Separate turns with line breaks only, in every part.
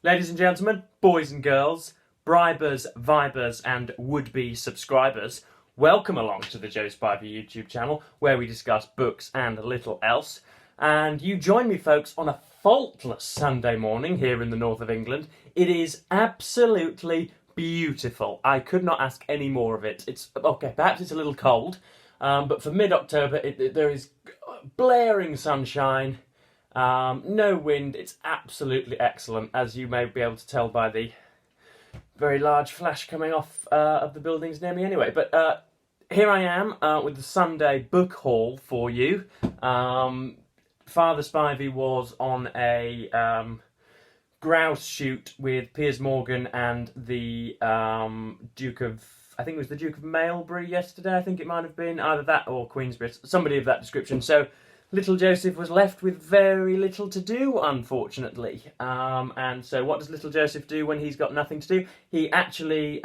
Ladies and gentlemen, boys and girls, bribers, vibers and would-be subscribers, welcome along to the Joe Spivey YouTube channel where we discuss books and little else. And you join me, folks, on a faultless Sunday morning here in the north of England. It is absolutely beautiful. I could not ask any more of it. It's okay, perhaps it's a little cold, but for mid-October there is blaring sunshine. No wind. It's absolutely excellent, as you may be able to tell by the very large flash coming off of the buildings near me anyway. But here I am with the Sunday book haul for you. Father Spivey was on a grouse shoot with Piers Morgan and the Duke of... I think it was the Duke of Mailbury yesterday. I think it might have been either that or Queensbury. Somebody of that description. So little Joseph was left with very little to do, unfortunately. And so what does little Joseph do when he's got nothing to do? He actually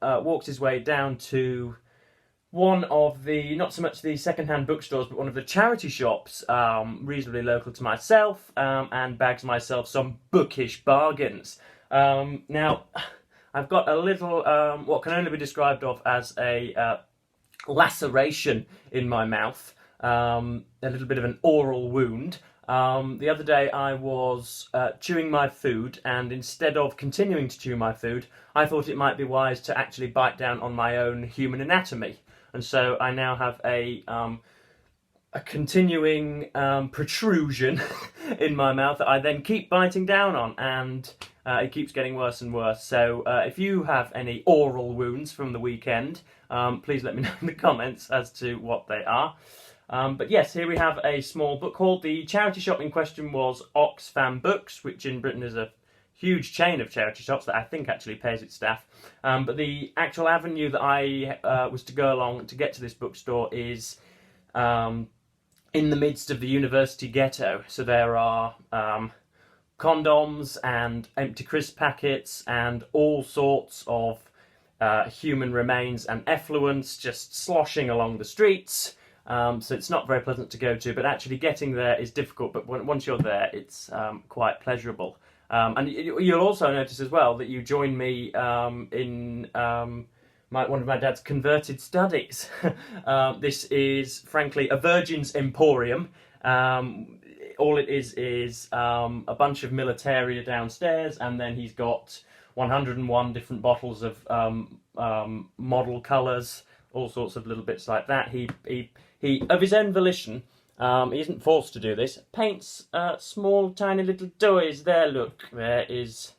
walks his way down to one of the, not so much the second-hand bookstores, but one of the charity shops, reasonably local to myself, and bags myself some bookish bargains. Now, I've got a little, what can only be described of as a laceration in my mouth. A little bit of an oral wound. The other day I was chewing my food, and instead of continuing to chew my food, I thought it might be wise to actually bite down on my own human anatomy. And so I now have a continuing protrusion in my mouth that I then keep biting down on, and it keeps getting worse and worse. So if you have any oral wounds from the weekend, please let me know in the comments as to what they are. But yes, here we have a small book haul. The charity shop in question was Oxfam Books, which in Britain is a huge chain of charity shops that I think actually pays its staff. But the actual avenue that I was to go along to get to this bookstore is in the midst of the university ghetto. So there are condoms and empty crisp packets and all sorts of human remains and effluents just sloshing along the streets. So it's not very pleasant to go to, but actually getting there is difficult. But once you're there, it's quite pleasurable. And you'll also notice as well that you join me in one of my dad's converted studies. This is, frankly, a Virgin's Emporium. All it is a bunch of militaria downstairs, and then he's got 101 different bottles of model colours, all sorts of little bits like that. He of his own volition, he isn't forced to do this, paints small, tiny little toys. There, look, there is,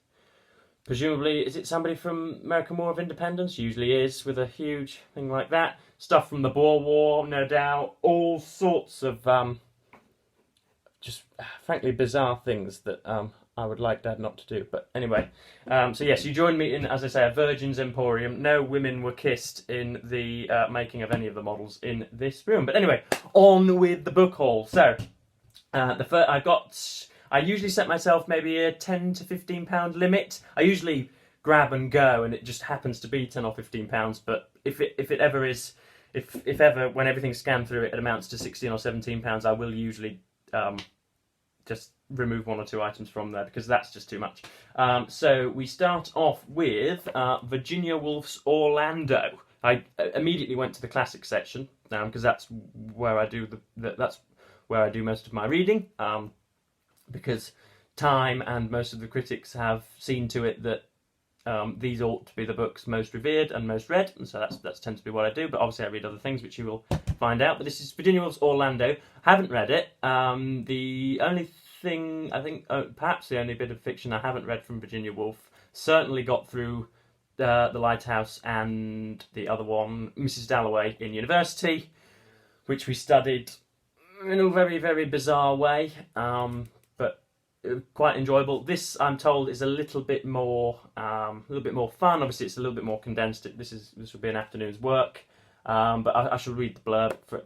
presumably, is it somebody from American War of Independence? Usually is, with a huge thing like that. Stuff from the Boer War, no doubt. All sorts of, just, frankly, bizarre things that I would like Dad not to do. But anyway, so yes, you joined me in, as I say, a Virgin's Emporium. No women were kissed in the making of any of the models in this room. But anyway, on with the book haul. So, I usually set myself maybe a £10 to £15 limit. I usually grab and go, and it just happens to be £10 or £15. But if ever, when everything's scanned through, it amounts to £16 or £17, I will usually just remove one or two items from there, because that's just too much. So we start off with Virginia Woolf's Orlando. I immediately went to the classic section because that's where I do that's where I do most of my reading. Because Time and most of the critics have seen to it that these ought to be the books most revered and most read, and so that tends to be what I do. But obviously I read other things, which you will find out. But this is Virginia Woolf's Orlando. Haven't read it. The only thing, I think, perhaps the only bit of fiction I haven't read from Virginia Woolf, certainly got through The Lighthouse and the other one, Mrs. Dalloway, in university, which we studied in a very, very bizarre way, but quite enjoyable. This, I'm told, is a little bit more fun. Obviously, it's a little bit more condensed. This will be an afternoon's work, but I shall read the blurb for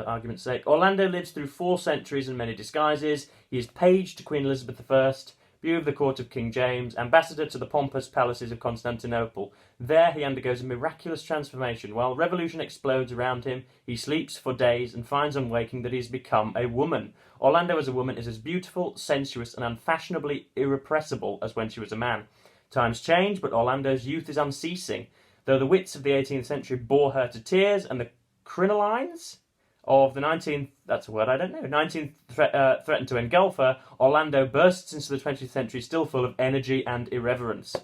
argument's sake. Orlando lives through 4 centuries and many disguises. He is page to Queen Elizabeth I, view of the court of King James, ambassador to the pompous palaces of Constantinople. There he undergoes a miraculous transformation. While revolution explodes around him, he sleeps for days and finds on waking that he has become a woman. Orlando as a woman is as beautiful, sensuous, and unfashionably irrepressible as when she was a man. Times change, but Orlando's youth is unceasing. Though the wits of the 18th century bore her to tears, and the crinolines of the 19th, that's a word I don't know, 19th threatened to engulf her, Orlando bursts into the 20th century still full of energy and irreverence.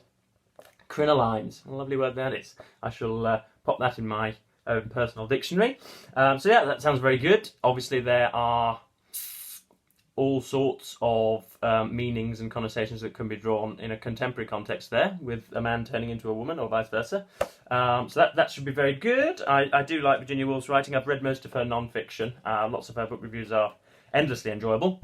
Crinolines, a lovely word that is. I shall pop that in my own personal dictionary. So yeah, that sounds very good. Obviously there are all sorts of meanings and connotations that can be drawn in a contemporary context there, with a man turning into a woman or vice versa. So that should be very good. I do like Virginia Woolf's writing. I've read most of her non-fiction. Lots of her book reviews are endlessly enjoyable.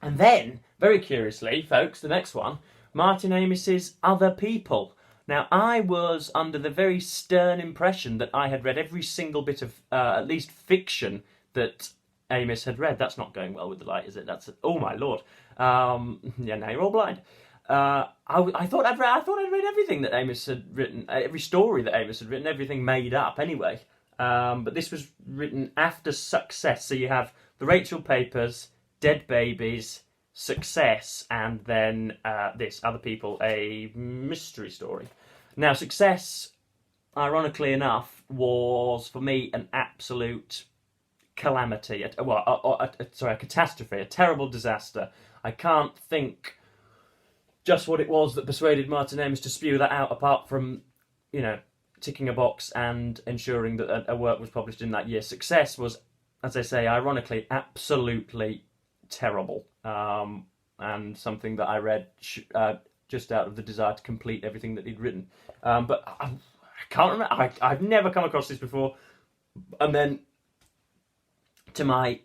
And then, very curiously, folks, the next one, Martin Amos's Other People. Now, I was under the very stern impression that I had read every single bit of, at least fiction, that Amos had read. That's not going well with the light, is it? That's oh my lord. Yeah, now you're all blind. I thought I'd read everything that Amos had written, every story that Amos had written, everything made up anyway. But this was written after Success, so you have the Rachel Papers, Dead Babies, Success, and then this Other People, a mystery story. Now, Success, ironically enough, was for me an absolute calamity, a catastrophe, a terrible disaster. I can't think just what it was that persuaded Martin Amos to spew that out, apart from, ticking a box and ensuring that a work was published in that year. Success was, as I say, ironically, absolutely terrible, and something that I read just out of the desire to complete everything that he'd written. But I can't remember. I've never come across this before, and then to my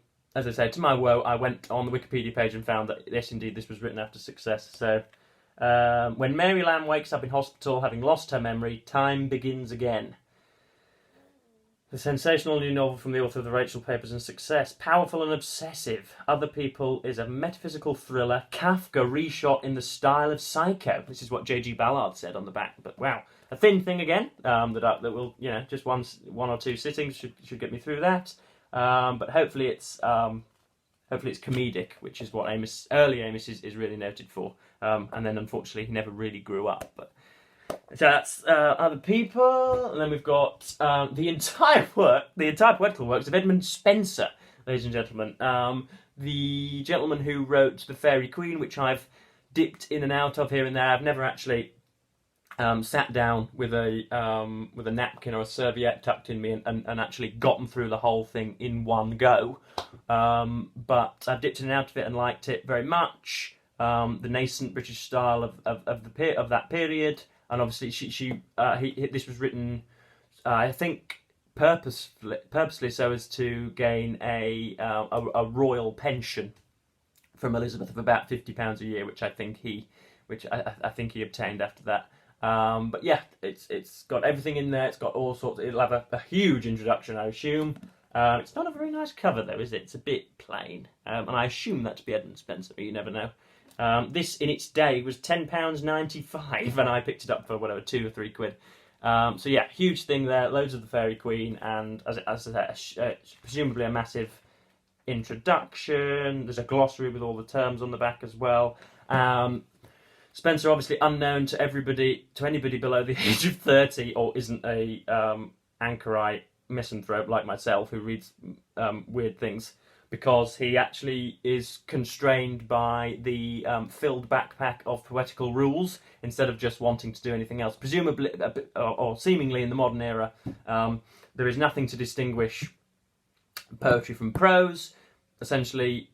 woe, I went on the Wikipedia page and found that yes, indeed, this was written after Success. So, when Mary Lamb wakes up in hospital, having lost her memory, time begins again. The sensational new novel from the author of the Rachel Papers and Success, powerful and obsessive. Other People is a metaphysical thriller, Kafka reshot in the style of Psycho. This is what J.G. Ballard said on the back. But wow, a thin thing again. That will, just one or two sittings should get me through that. But hopefully it's comedic, which is what early Amos is really noted for. And then unfortunately he never really grew up. But so that's Other People, and then we've got the entire poetical works of Edmund Spencer, ladies and gentlemen. The gentleman who wrote The Fairy Queen, which I've dipped in and out of here and there. I've never actually sat down with a napkin or a serviette tucked in me and actually gotten through the whole thing in one go. But I've dipped in and out of it and liked it very much. The nascent British style of that period, and obviously this was written, I think, purposely so as to gain a royal pension from Elizabeth of about £50 a year, which I think he obtained after that. But yeah, it's got everything in there. It's got all sorts. It'll have a huge introduction, I assume. It's not a very nice cover though, is it? It's a bit plain, and I assume that to be Edmund Spencer, but you never know. This in its day was £10.95, and I picked it up for whatever, £2 or £3. So yeah, huge thing there. Loads of the Fairy Queen, and as I said, presumably a massive introduction. There's a glossary with all the terms on the back as well. Spencer, obviously unknown to anybody below the age of 30, or isn't a anchorite misanthrope like myself who reads weird things, because he actually is constrained by the filled backpack of poetical rules instead of just wanting to do anything else. Presumably, or seemingly in the modern era, there is nothing to distinguish poetry from prose. Essentially,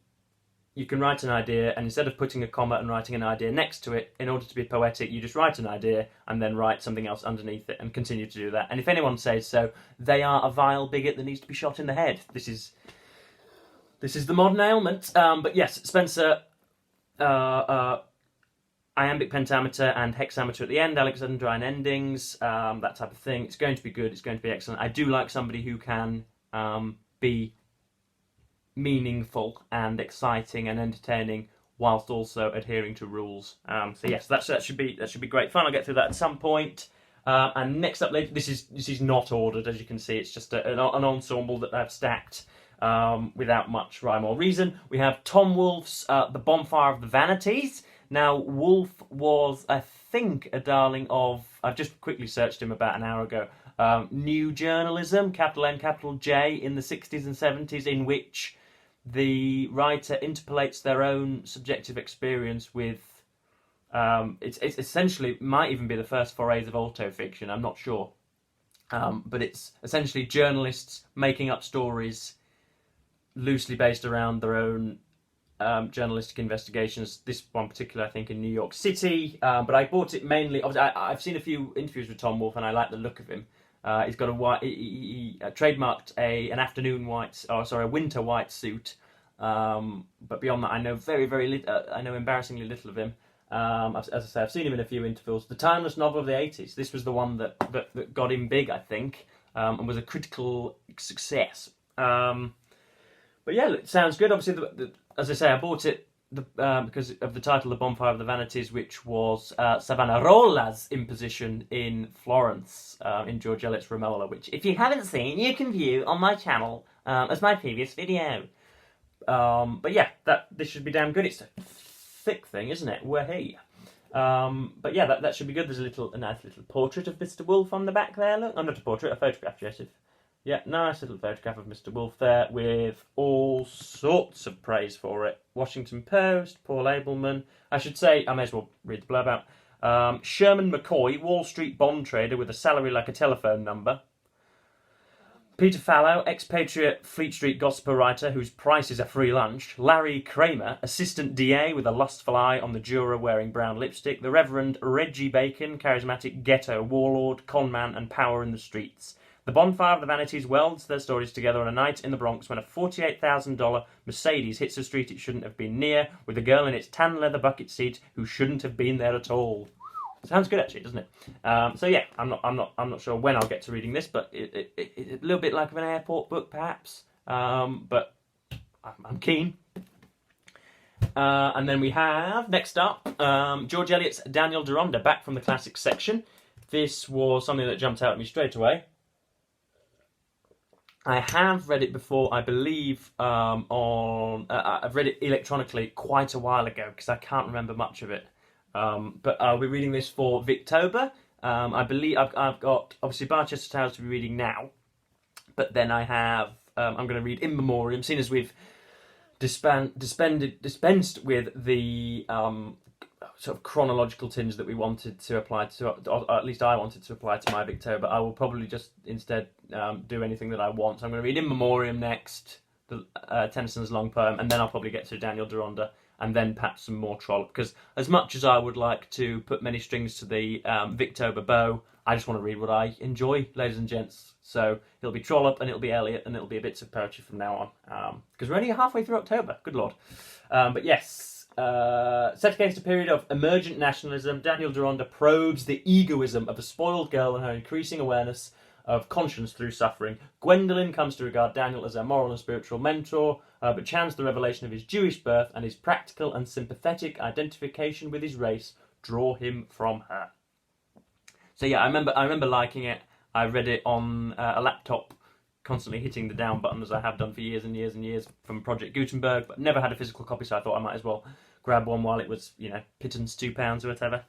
you can write an idea, and instead of putting a comma and writing an idea next to it, in order to be poetic, you just write an idea and then write something else underneath it and continue to do that. And if anyone says so, they are a vile bigot that needs to be shot in the head. This is the modern ailment. But yes, Spencer, iambic pentameter and hexameter at the end, Alexandrine endings, that type of thing. It's going to be good. It's going to be excellent. I do like somebody who can be meaningful and exciting and entertaining whilst also adhering to rules. So yes, that should be great fun. I'll get through that at some point. And next up, this is not ordered, as you can see. It's just an ensemble that I've stacked without much rhyme or reason. We have Tom Wolfe's The Bonfire of the Vanities. Now, Woolf was, I think, a darling of, I've just quickly searched him about an hour ago, new journalism, capital N, capital J, in the 60s and 70s, in which the writer interpolates their own subjective experience with, it's essentially, might even be the first forays of autofiction, I'm not sure. But it's essentially journalists making up stories loosely based around their own journalistic investigations. This one particular, I think, in New York City. But I bought it mainly. I've seen a few interviews with Tom Wolfe, and I like the look of him. He's got a white. He trademarked a winter white suit. But beyond that, I know very little. I know embarrassingly little of him. As I say, I've seen him in a few intervals. The timeless novel of the 80s. This was the one that got him big, I think, and was a critical success. But yeah, it sounds good. Obviously, as I say, I bought it because of the title, The Bonfire of the Vanities, which was Savonarola's imposition in Florence in George Eliot's Romola, which, if you haven't seen, you can view on my channel as my previous video. But yeah, this should be damn good. It's a thick thing, isn't it? Wahey. But yeah, that should be good. There's a nice little portrait of Mr. Wolf on the back there. Look, not a portrait, a photograph, Joseph. Yeah, nice little photograph of Mr. Wolf there with all sorts of praise for it. Washington Post, Paul Abelman. I should say, I may as well read the blurb out. Sherman McCoy, Wall Street bond trader with a salary like a telephone number. Peter Fallow, expatriate Fleet Street gossiper writer whose price is a free lunch. Larry Kramer, assistant DA with a lustful eye on the juror wearing brown lipstick. The Reverend Reggie Bacon, charismatic ghetto warlord, conman and power in the streets. The Bonfire of the Vanities welds their stories together on a night in the Bronx when a $48,000 Mercedes hits a street it shouldn't have been near, with a girl in its tan leather bucket seat who shouldn't have been there at all. Sounds good, actually, doesn't it? So yeah, I'm not sure when I'll get to reading this, but it's a little bit like an airport book, perhaps. But I'm keen. And then we have next up George Eliot's Daniel Deronda, back from the classics section. This was something that jumped out at me straight away. I have read it before, I believe, I've read it electronically quite a while ago, because I can't remember much of it. But I'll be reading this for Victober. I believe I've got, obviously, Barchester Tales to be reading now. But then I have, I'm going to read In Memoriam, seeing as we've dispensed with the sort of chronological tinge that we wanted to apply to, or at least I wanted to apply to my Victober. I will probably just instead do anything that I want. So I'm going to read In Memoriam next, Tennyson's long poem, and then I'll probably get to Daniel Deronda, and then perhaps some more Trollope. Because as much as I would like to put many strings to the Victober bow, I just want to read what I enjoy, ladies and gents. So it'll be Trollope, and it'll be Elliot, and it'll be bits of poetry from now on. Because we're only halfway through October, good lord. But yes. Set against a period of emergent nationalism, Daniel Deronda probes the egoism of a spoiled girl and her increasing awareness of conscience through suffering. Gwendolyn comes to regard Daniel as her moral and spiritual mentor, but chants the revelation of his Jewish birth and his practical and sympathetic identification with his race draw him from her. So yeah, I remember liking it. I read it on a laptop, constantly hitting the down button, as I have done for years and years and years, from Project Gutenberg, but never had a physical copy, so I thought I might as well grab one while it was, pittance £2 or whatever.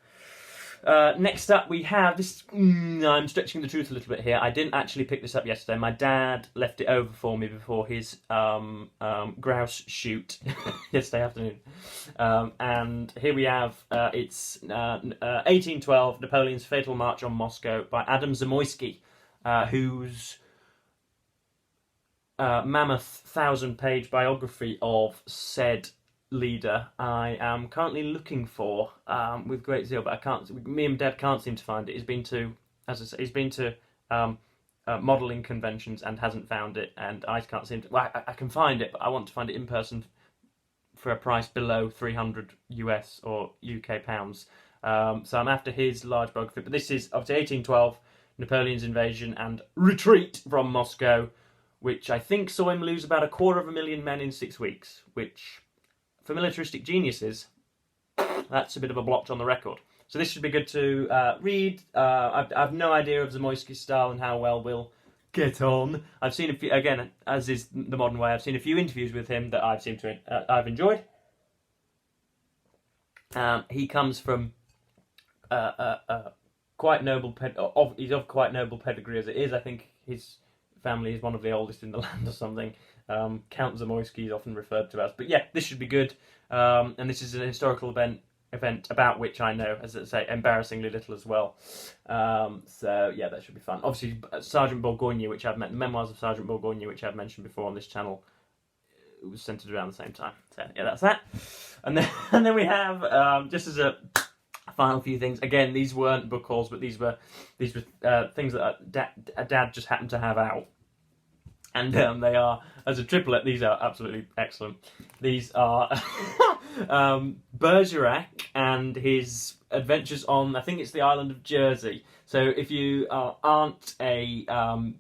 Next up we have this. I'm stretching the truth a little bit here. I didn't actually pick this up yesterday. My dad left it over for me before his grouse shoot yesterday afternoon. And here we have, it's 1812, Napoleon's Fatal March on Moscow by Adam Zamoyski, whose mammoth 1,000-page biography of said leader I am currently looking for with great zeal, but I can't. Me and Dad can't seem to find it. He's been to, as I say, he's been to modelling conventions and hasn't found it, and I can't seem to. Well, I can find it, but I want to find it in person for a price below 300 US or UK pounds. So I'm after his large biography. But this is obviously 1812, Napoleon's invasion and retreat from Moscow, which I think saw him lose about 250,000 men in 6 weeks, which for militaristic geniuses, that's a bit of a blotch on the record. So this should be good to read. I've no idea of Zamoyski's style and how well we'll get on. I've seen a few, again, as is the modern way, I've seen a few interviews with him that I've enjoyed. He comes from quite noble, he's of quite noble pedigree as it is. I think his family is one of the oldest in the land or something. Count Zamoyski is often referred to as. But yeah, this should be good. And this is an historical event about which I know, as I say, embarrassingly little as well. So yeah, that should be fun. Obviously, Sergeant Bourgogne, the memoirs of Sergeant Bourgogne, which I've mentioned before on this channel, it was centered around the same time. So yeah, that's that. And then we have, just as a final few things. Again, these weren't book hauls, but these were things that Dad just happened to have out. And they are, as a triplet, these are absolutely excellent. These are Bergerac and his adventures on, I think it's the island of Jersey. So if you aren't a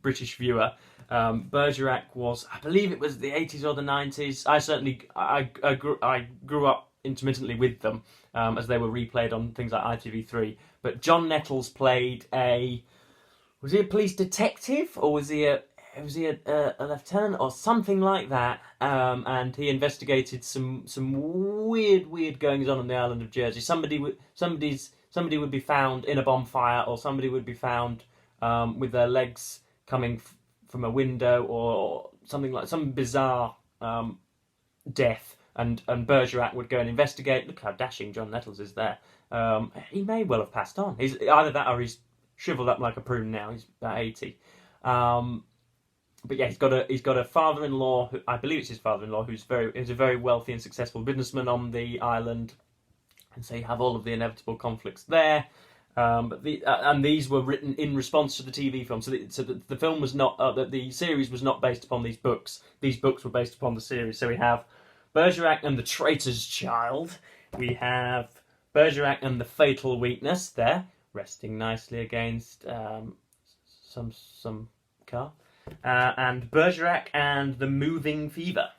British viewer, Bergerac was, I believe it was the 80s or the 90s. I grew up intermittently with them as they were replayed on things like ITV3. But John Nettles played was he a police detective, or was he a lieutenant or something like that? And he investigated some weird goings on the island of Jersey. Somebody would be found in a bonfire, or somebody would be found with their legs coming from a window, or something like some bizarre death. And Bergerac would go and investigate. Look how dashing John Nettles is there. He may well have passed on. He's either that or he's shriveled up like a prune now. He's about 80. But yeah, he's got a father-in-law, I believe it's his father-in-law, who's a very wealthy and successful businessman on the island, and so you have all of the inevitable conflicts there. But these were written in response to the TV film, so the film was not, the series was not based upon these books. These books were based upon the series. So we have Bergerac and the Traitor's Child. We have Bergerac and the Fatal Weakness there, resting nicely against some car. And Bergerac and the Moving Fever.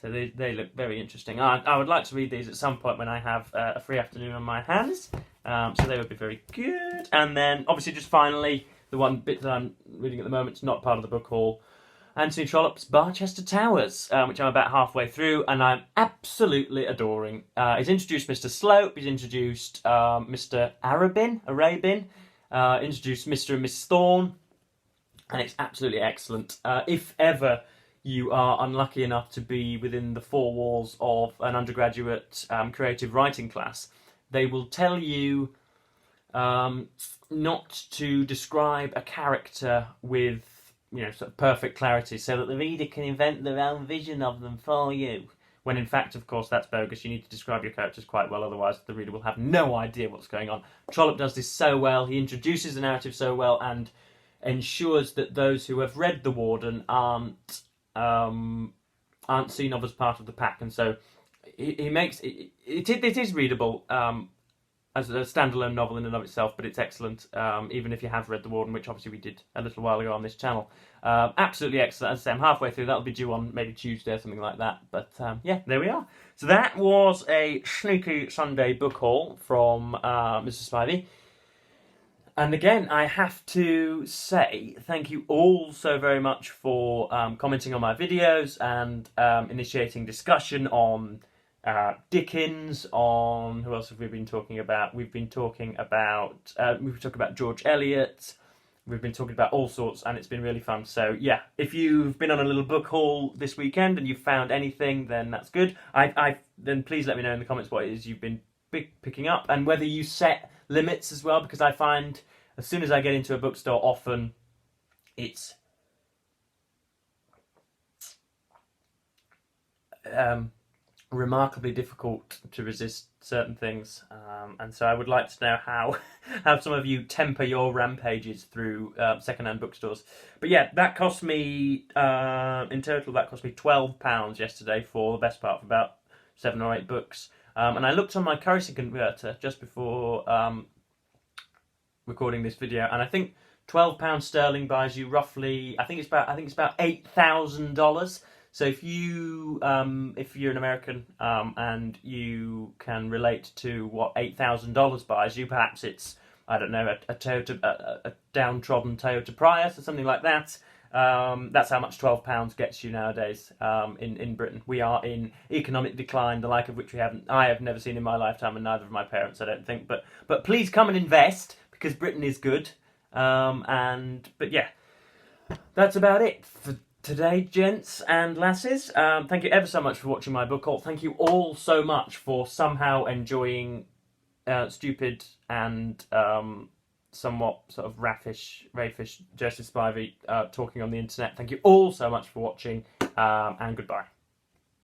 So they look very interesting. I would like to read these at some point when I have a free afternoon on my hands. So they would be very good. And then, obviously, just finally, the one bit that I'm reading at the moment is not part of the book haul. Anthony Trollope's Barchester Towers, which I'm about halfway through, and I'm absolutely adoring. He's introduced Mr. Slope, he's introduced Mr. Arabin, introduced Mr. and Miss Thorne, and it's absolutely excellent. If ever you are unlucky enough to be within the four walls of an undergraduate creative writing class, they will tell you not to describe a character with sort of perfect clarity, so that the reader can invent their own vision of them for you. When in fact, of course, that's bogus. You need to describe your characters quite well, otherwise the reader will have no idea what's going on. Trollope does this so well. He introduces the narrative so well and ensures that those who have read The Warden aren't seen of as part of the pack, and so he makes it is readable as a standalone novel in and of itself, but it's excellent even if you have read The Warden, which obviously we did a little while ago on this channel. Absolutely excellent. As I say, I'm halfway through. That'll be due on maybe Tuesday or something like that. But yeah, there we are. So that was a sneaky Sunday book haul from Mrs. Spivey. And again, I have to say thank you all so very much for commenting on my videos and initiating discussion on Dickens, on who else have we been talking about? We've talking about George Elliot. We've been talking about all sorts, and it's been really fun. So yeah, if you've been on a little book haul this weekend and you've found anything, then that's good. Then please let me know in the comments what it is you've been picking up, and whether you set limits as well, because I find as soon as I get into a bookstore, often it's remarkably difficult to resist certain things, and so I would like to know how some of you temper your rampages through second-hand bookstores. But yeah, that cost me in total £12 yesterday for the best part of about 7 or 8 books. And I looked on my currency converter just before recording this video, and I think £12 sterling buys you roughly, I think it's about $8,000. So if you're an American and you can relate to what $8,000 buys you, perhaps it's, I don't know, a Toyota, a downtrodden Toyota Prius or something like that. That's how much £12 gets you nowadays in Britain. We are in economic decline, the like of which I have never seen in my lifetime, and neither of my parents, I don't think. But please come and invest, because Britain is good. But yeah, that's about it for today, gents and lasses. Thank you ever so much for watching my book haul. Thank you all so much for somehow enjoying stupid and somewhat sort of raffish Joseph Spivey talking on the internet. Thank you all so much for watching, and goodbye.